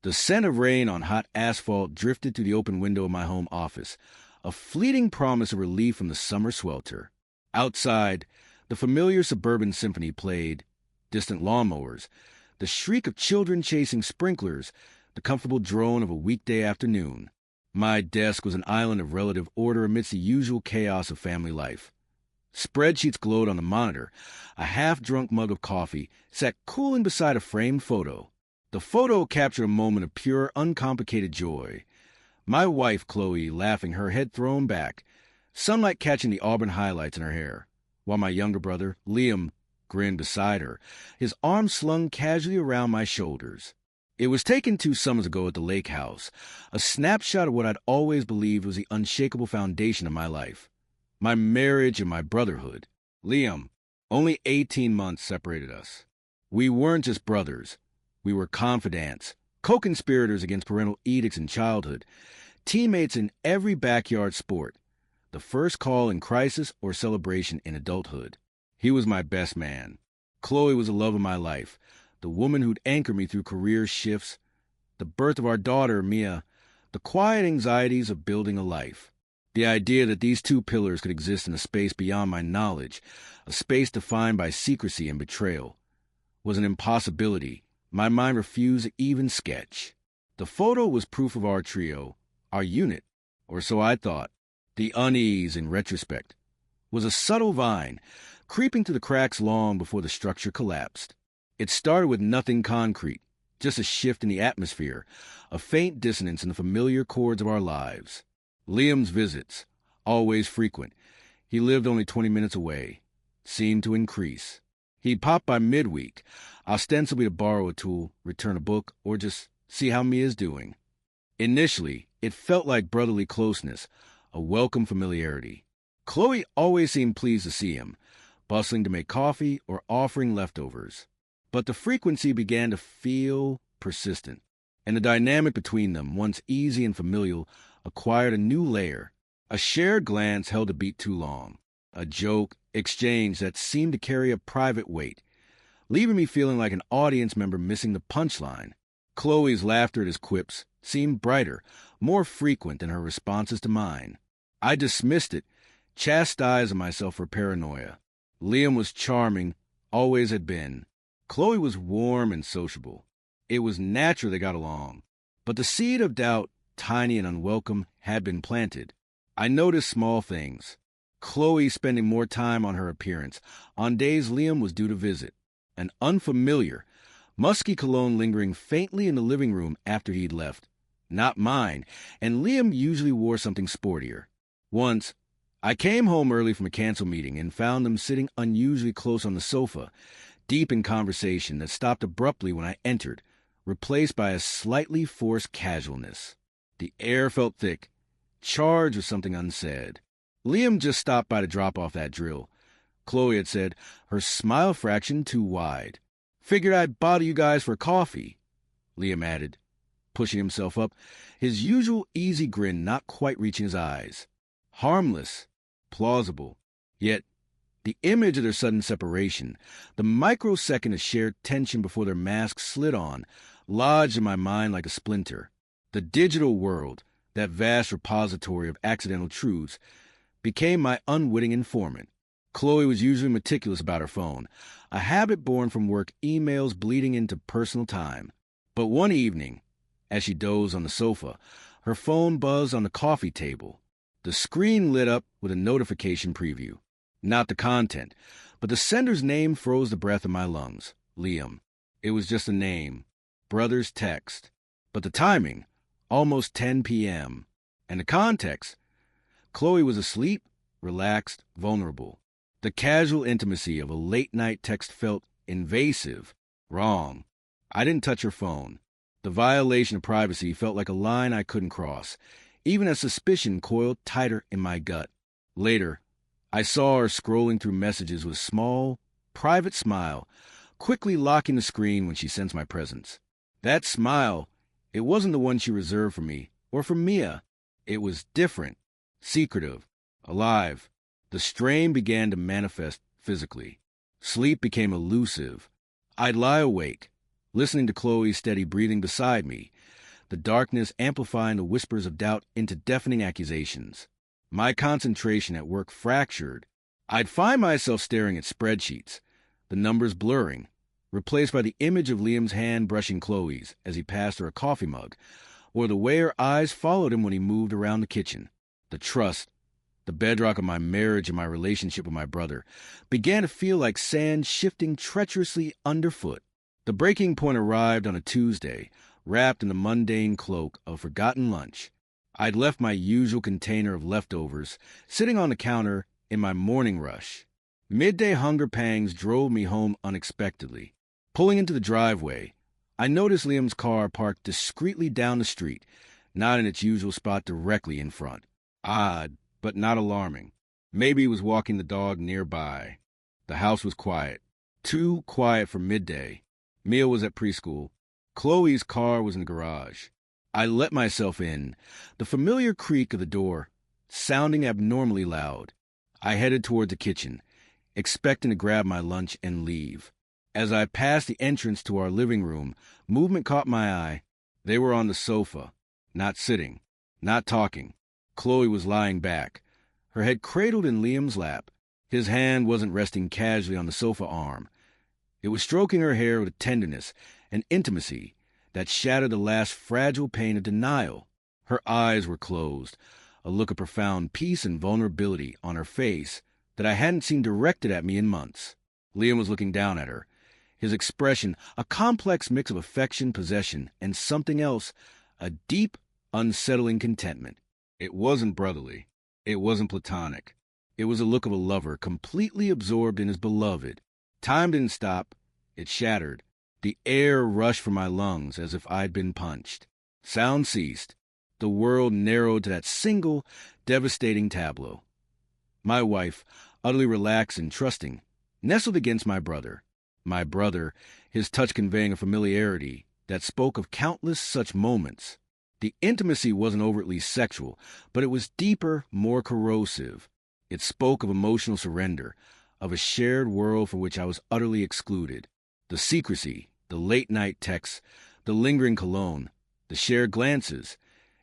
The scent of rain on hot asphalt drifted through the open window of my home office, a fleeting promise of relief from the summer swelter. Outside, the familiar suburban symphony played, distant lawnmowers, the shriek of children chasing sprinklers, the comfortable drone of a weekday afternoon. My desk was an island of relative order amidst the usual chaos of family life. Spreadsheets glowed on the monitor. A half-drunk mug of coffee sat cooling beside a framed photo. The photo captured a moment of pure, uncomplicated joy. My wife, Chloe, laughing, her head thrown back, sunlight catching the auburn highlights in her hair, while my younger brother, Liam, grinned beside her, his arms slung casually around my shoulders. It was taken 2 summers ago at the lake house, a snapshot of what I'd always believed was the unshakable foundation of my life. My marriage and my brotherhood. Liam, only 18 months separated us. We weren't just brothers. We were confidants, co-conspirators against parental edicts in childhood, teammates in every backyard sport, the first call in crisis or celebration in adulthood. He was my best man. Chloe was the love of my life, the woman who'd anchor me through career shifts, the birth of our daughter, Mia, the quiet anxieties of building a life. The idea that these 2 pillars could exist in a space beyond my knowledge, a space defined by secrecy and betrayal, was an impossibility my mind refused to even sketch. The photo was proof of our trio, our unit, or so I thought. The unease, in retrospect, was a subtle vine, creeping through the cracks long before the structure collapsed. It started with nothing concrete, just a shift in the atmosphere, a faint dissonance in the familiar chords of our lives. Liam's visits, always frequent, he lived only 20 minutes away, seemed to increase. He'd pop by midweek, ostensibly to borrow a tool, return a book, or just see how Mia's doing. Initially, it felt like brotherly closeness, a welcome familiarity. Chloe always seemed pleased to see him, bustling to make coffee or offering leftovers. But the frequency began to feel persistent, and the dynamic between them, once easy and familial, acquired a new layer. A shared glance held a beat too long, a joke exchange that seemed to carry a private weight, leaving me feeling like an audience member missing the punchline. Chloe's laughter at his quips seemed brighter, more frequent than her responses to mine. I dismissed it, chastising myself for paranoia. Liam was charming, always had been. Chloe was warm and sociable. It was natural they got along. But the seed of doubt, tiny and unwelcome, had been planted. I noticed small things. Chloe spending more time on her appearance, on days Liam was due to visit. An unfamiliar, musky cologne lingering faintly in the living room after he'd left. Not mine, and Liam usually wore something sportier. Once, I came home early from a cancel meeting and found them sitting unusually close on the sofa, deep in conversation that stopped abruptly when I entered, replaced by a slightly forced casualness. The air felt thick, charged with something unsaid. Liam just stopped by to drop off that drill. Chloe had said, her smile fraction too wide. Figured I'd bother you guys for coffee, Liam added, pushing himself up, his usual easy grin not quite reaching his eyes. Harmless, plausible, yet the image of their sudden separation, the microsecond of shared tension before their masks slid on, lodged in my mind like a splinter. The digital world, that vast repository of accidental truths, became my unwitting informant. Chloe was usually meticulous about her phone, a habit born from work emails bleeding into personal time. But one evening, as she dozed on the sofa, her phone buzzed on the coffee table. The screen lit up with a notification preview. Not the content, but the sender's name froze the breath in my lungs. Liam. It was just a name. Brother's text. But the timing, almost 10 p.m. And the context, Chloe was asleep, relaxed, vulnerable. The casual intimacy of a late-night text felt invasive, wrong. I didn't touch her phone. The violation of privacy felt like a line I couldn't cross, even as suspicion coiled tighter in my gut. Later, I saw her scrolling through messages with a small, private smile, quickly locking the screen when she sensed my presence. That smile, it wasn't the one she reserved for me, or for Mia. It was different, secretive, alive. The strain began to manifest physically. Sleep became elusive. I'd lie awake, listening to Chloe's steady breathing beside me, the darkness amplifying the whispers of doubt into deafening accusations. My concentration at work fractured. I'd find myself staring at spreadsheets, the numbers blurring, replaced by the image of Liam's hand brushing Chloe's as he passed her a coffee mug, or the way her eyes followed him when he moved around the kitchen. The trust, the bedrock of my marriage and my relationship with my brother, began to feel like sand shifting treacherously underfoot. The breaking point arrived on a Tuesday, wrapped in the mundane cloak of forgotten lunch. I'd left my usual container of leftovers sitting on the counter in my morning rush. Midday hunger pangs drove me home unexpectedly. Pulling into the driveway, I noticed Liam's car parked discreetly down the street, not in its usual spot directly in front. Odd, but not alarming. Maybe he was walking the dog nearby. The house was quiet. Too quiet for midday. Mia was at preschool. Chloe's car was in the garage. I let myself in, the familiar creak of the door sounding abnormally loud. I headed toward the kitchen, expecting to grab my lunch and leave. As I passed the entrance to our living room, movement caught my eye. They were on the sofa, not sitting, not talking. Chloe was lying back, her head cradled in Liam's lap. His hand wasn't resting casually on the sofa arm. It was stroking her hair with a tenderness and intimacy that shattered the last fragile pain of denial. Her eyes were closed, a look of profound peace and vulnerability on her face that I hadn't seen directed at me in months. Liam was looking down at her, his expression a complex mix of affection, possession, and something else, a deep, unsettling contentment. It wasn't brotherly. It wasn't platonic. It was a look of a lover completely absorbed in his beloved. Time didn't stop. It shattered. The air rushed from my lungs as if I'd been punched. Sound ceased. The world narrowed to that single, devastating tableau. My wife, utterly relaxed and trusting, nestled against my brother. My brother, his touch conveying a familiarity that spoke of countless such moments. The intimacy wasn't overtly sexual, but it was deeper, more corrosive. It spoke of emotional surrender, of a shared world from which I was utterly excluded. The secrecy, the late-night texts, the lingering cologne, the shared glances,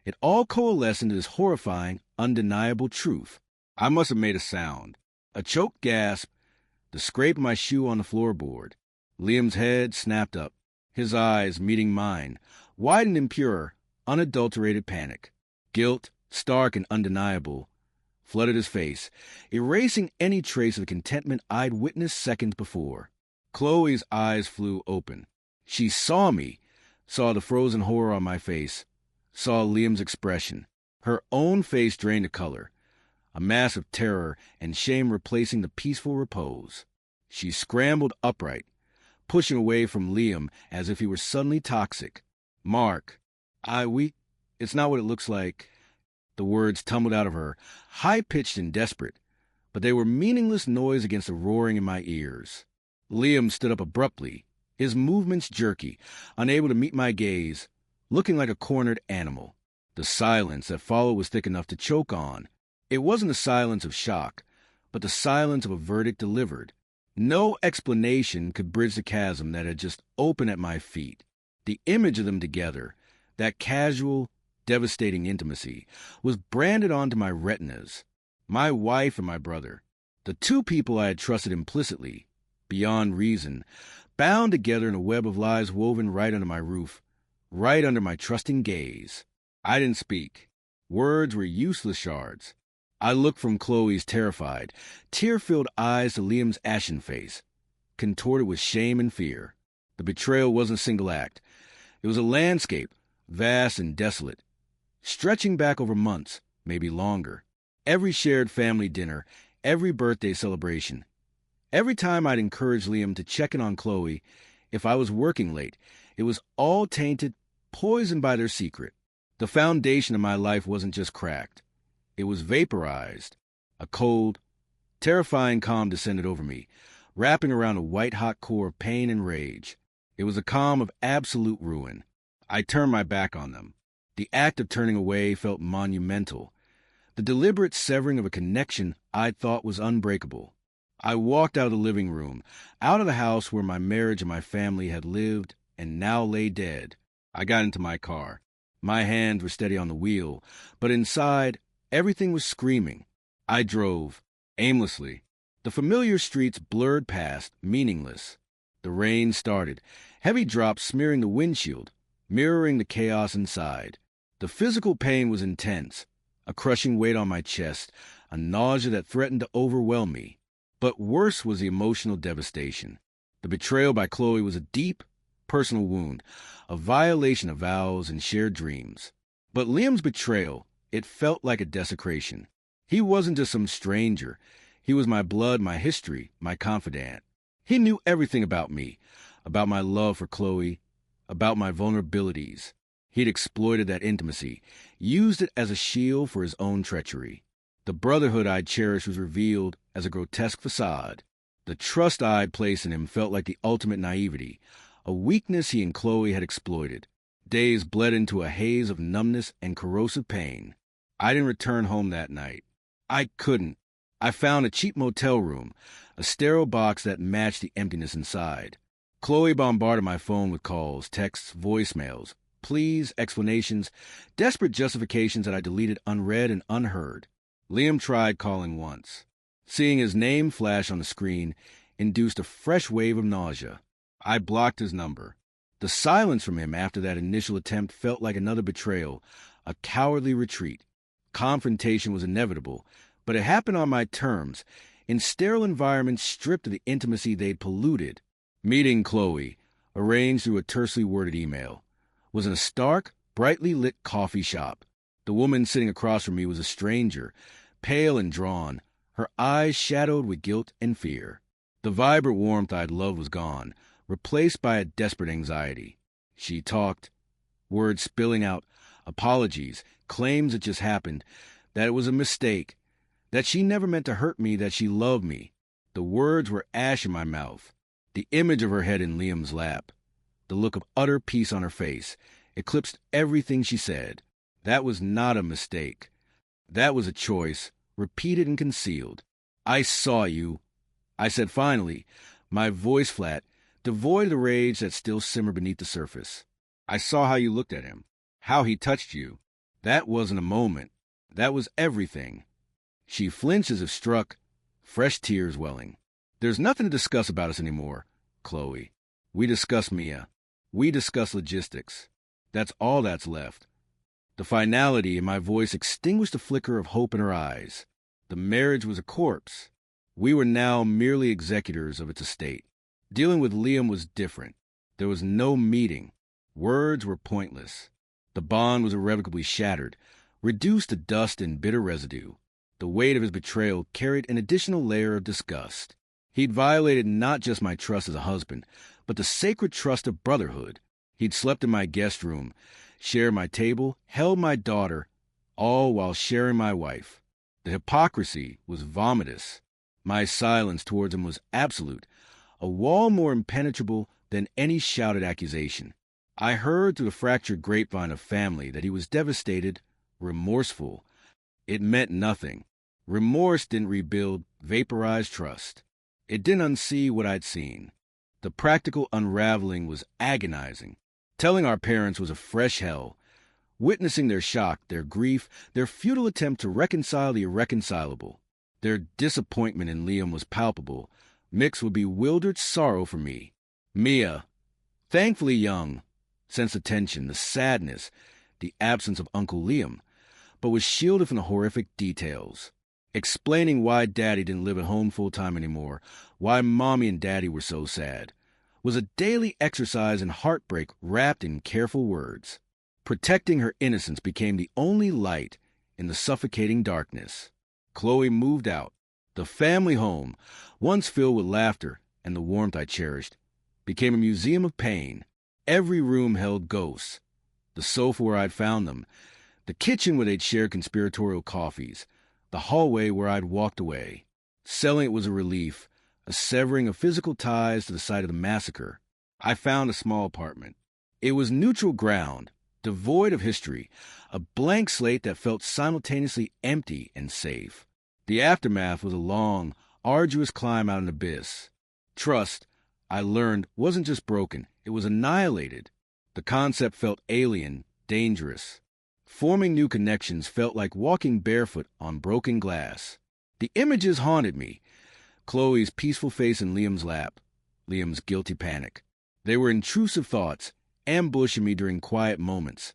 it all coalesced into this horrifying, undeniable truth. I must have made a sound, a choked gasp, the scrape of my shoe on the floorboard. Liam's head snapped up, his eyes, meeting mine, widened in pure, unadulterated panic. Guilt, stark and undeniable, flooded his face, erasing any trace of the contentment I'd witnessed seconds before. Chloe's eyes flew open. She saw me, saw the frozen horror on my face, saw Liam's expression. Her own face drained of color, a mass of terror and shame replacing the peaceful repose. She scrambled upright, pushing away from Liam as if he were suddenly toxic. Mark, it's not what it looks like. The words tumbled out of her, high-pitched and desperate, but they were meaningless noise against the roaring in my ears. Liam stood up abruptly, his movements jerky, unable to meet my gaze, looking like a cornered animal. The silence that followed was thick enough to choke on. It wasn't the silence of shock, but the silence of a verdict delivered. No explanation could bridge the chasm that had just opened at my feet. The image of them together, that casual, devastating intimacy, was branded onto my retinas. My wife and my brother, the two people I had trusted implicitly, beyond reason, bound together in a web of lies woven right under my roof, right under my trusting gaze. I didn't speak. Words were useless shards. I looked from Chloe's terrified, tear-filled eyes to Liam's ashen face, contorted with shame and fear. The betrayal wasn't a single act. It was a landscape, vast and desolate, stretching back over months, maybe longer. Every shared family dinner, every birthday celebration, every time I'd encourage Liam to check in on Chloe, if I was working late, it was all tainted, poisoned by their secret. The foundation of my life wasn't just cracked. It was vaporized. A cold, terrifying calm descended over me, wrapping around a white-hot core of pain and rage. It was a calm of absolute ruin. I turned my back on them. The act of turning away felt monumental. The deliberate severing of a connection I'd thought was unbreakable. I walked out of the living room, out of the house where my marriage and my family had lived and now lay dead. I got into my car. My hands were steady on the wheel, but inside, everything was screaming. I drove, aimlessly. The familiar streets blurred past, meaningless. The rain started, heavy drops smearing the windshield, mirroring the chaos inside. The physical pain was intense, a crushing weight on my chest, a nausea that threatened to overwhelm me. But worse was the emotional devastation. The betrayal by Chloe was a deep, personal wound, a violation of vows and shared dreams. But Liam's betrayal, it felt like a desecration. He wasn't just some stranger. He was my blood, my history, my confidant. He knew everything about me, about my love for Chloe, about my vulnerabilities. He'd exploited that intimacy, used it as a shield for his own treachery. The brotherhood I'd cherished was revealed as a grotesque facade. The trust I'd placed in him felt like the ultimate naivety, a weakness he and Chloe had exploited. Days bled into a haze of numbness and corrosive pain. I didn't return home that night. I couldn't. I found a cheap motel room, a sterile box that matched the emptiness inside. Chloe bombarded my phone with calls, texts, voicemails, pleas, explanations, desperate justifications that I deleted unread and unheard. Liam tried calling once. Seeing his name flash on the screen induced a fresh wave of nausea. I blocked his number. The silence from him after that initial attempt felt like another betrayal, a cowardly retreat. Confrontation was inevitable, but it happened on my terms, in sterile environments stripped of the intimacy they'd polluted. Meeting Chloe, arranged through a tersely worded email, was in a stark, brightly lit coffee shop. The woman sitting across from me was a stranger, pale and drawn, her eyes shadowed with guilt and fear. The vibrant warmth I'd loved was gone, replaced by a desperate anxiety. She talked, words spilling out, apologies, claims it just happened, that it was a mistake, that she never meant to hurt me, that she loved me. The words were ash in my mouth. The image of her head in Liam's lap, the look of utter peace on her face, eclipsed everything she said. That was not a mistake. That was a choice, repeated and concealed. I saw you, I said finally, my voice flat, devoid of the rage that still simmered beneath the surface. I saw how you looked at him, how he touched you. That wasn't a moment. That was everything. She flinched as if struck, fresh tears welling. There's nothing to discuss about us anymore, Chloe. We discuss Mia. We discuss logistics. That's all that's left. The finality in my voice extinguished the flicker of hope in her eyes. The marriage was a corpse. We were now merely executors of its estate. Dealing with Liam was different. There was no meeting. Words were pointless. The bond was irrevocably shattered, reduced to dust and bitter residue. The weight of his betrayal carried an additional layer of disgust. He'd violated not just my trust as a husband, but the sacred trust of brotherhood. He'd slept in my guest room, shared my table, held my daughter, all while sharing my wife. The hypocrisy was vomitous. My silence towards him was absolute, a wall more impenetrable than any shouted accusation. I heard through the fractured grapevine of family that he was devastated, remorseful. It meant nothing. Remorse didn't rebuild vaporized trust. It didn't unsee what I'd seen. The practical unraveling was agonizing. Telling our parents was a fresh hell. Witnessing their shock, their grief, their futile attempt to reconcile the irreconcilable. Their disappointment in Liam was palpable, mixed with bewildered sorrow for me. Mia, thankfully young, sensed the tension, the sadness, the absence of Uncle Liam, but was shielded from the horrific details. Explaining why Daddy didn't live at home full-time anymore, why Mommy and Daddy were so sad, was a daily exercise in heartbreak wrapped in careful words. Protecting her innocence became the only light in the suffocating darkness. Chloe moved out. The family home, once filled with laughter and the warmth I cherished, became a museum of pain. Every room held ghosts. The sofa where I'd found them, the kitchen where they'd shared conspiratorial coffees, the hallway where I'd walked away. Selling it was a relief, a severing of physical ties to the site of the massacre. I found a small apartment. It was neutral ground, devoid of history, a blank slate that felt simultaneously empty and safe. The aftermath was a long, arduous climb out an abyss. Trust, I learned, wasn't just broken, it was annihilated. The concept felt alien, dangerous. Forming new connections felt like walking barefoot on broken glass. The images haunted me. Chloe's peaceful face in Liam's lap, Liam's guilty panic. They were intrusive thoughts, ambushing me during quiet moments,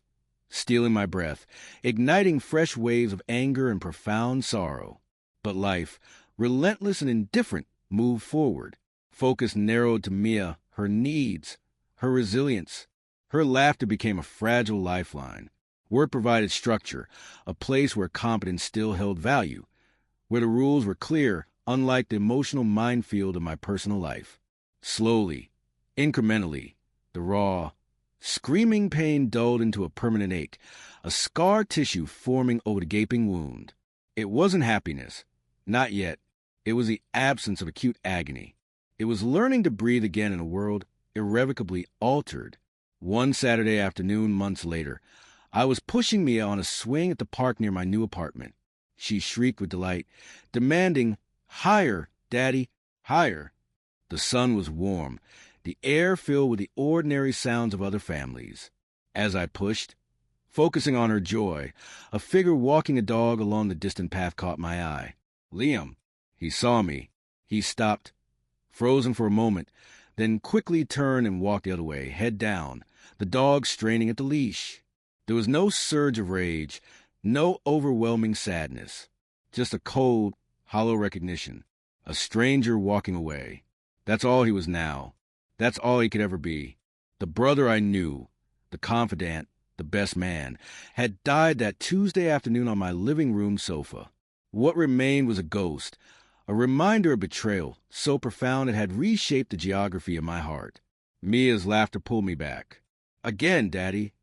stealing my breath, igniting fresh waves of anger and profound sorrow. But life, relentless and indifferent, moved forward. Focus narrowed to Mia, her needs, her resilience. Her laughter became a fragile lifeline. Work provided structure, a place where competence still held value, where the rules were clear, unlike the emotional minefield of my personal life. Slowly, incrementally, the raw, screaming pain dulled into a permanent ache, a scar tissue forming over the gaping wound. It wasn't happiness. Not yet. It was the absence of acute agony. It was learning to breathe again in a world irrevocably altered. One Saturday afternoon, months later, I was pushing Mia on a swing at the park near my new apartment. She shrieked with delight, demanding, "Higher, Daddy, higher." The sun was warm, the air filled with the ordinary sounds of other families. As I pushed, focusing on her joy, a figure walking a dog along the distant path caught my eye. Liam. He saw me. He stopped, frozen for a moment, then quickly turned and walked the other way, head down, the dog straining at the leash. There was no surge of rage, no overwhelming sadness, just a cold, hollow recognition, a stranger walking away. That's all he was now. That's all he could ever be. The brother I knew, the confidant, the best man, had died that Tuesday afternoon on my living room sofa. What remained was a ghost, a reminder of betrayal so profound it had reshaped the geography of my heart. Mia's laughter pulled me back. "Again, Daddy."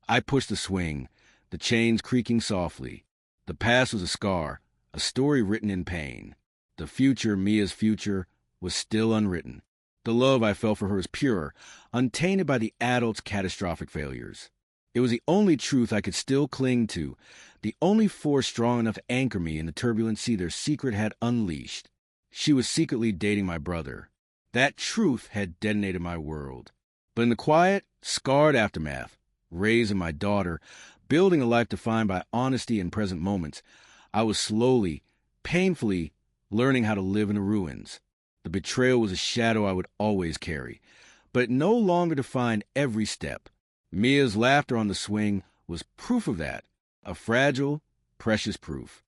I pushed the swing, the chains creaking softly. The past was a scar, a story written in pain. The future, Mia's future, was still unwritten. The love I felt for her was pure, untainted by the adult's catastrophic failures. It was the only truth I could still cling to, the only force strong enough to anchor me in the turbulent sea their secret had unleashed. She was secretly dating my brother. That truth had detonated my world. But in the quiet, scarred aftermath, raising my daughter, building a life defined by honesty in present moments, I was slowly, painfully learning how to live in the ruins. The betrayal was a shadow I would always carry, but it no longer defined every step. Mia's laughter on the swing was proof of that, a fragile, precious proof.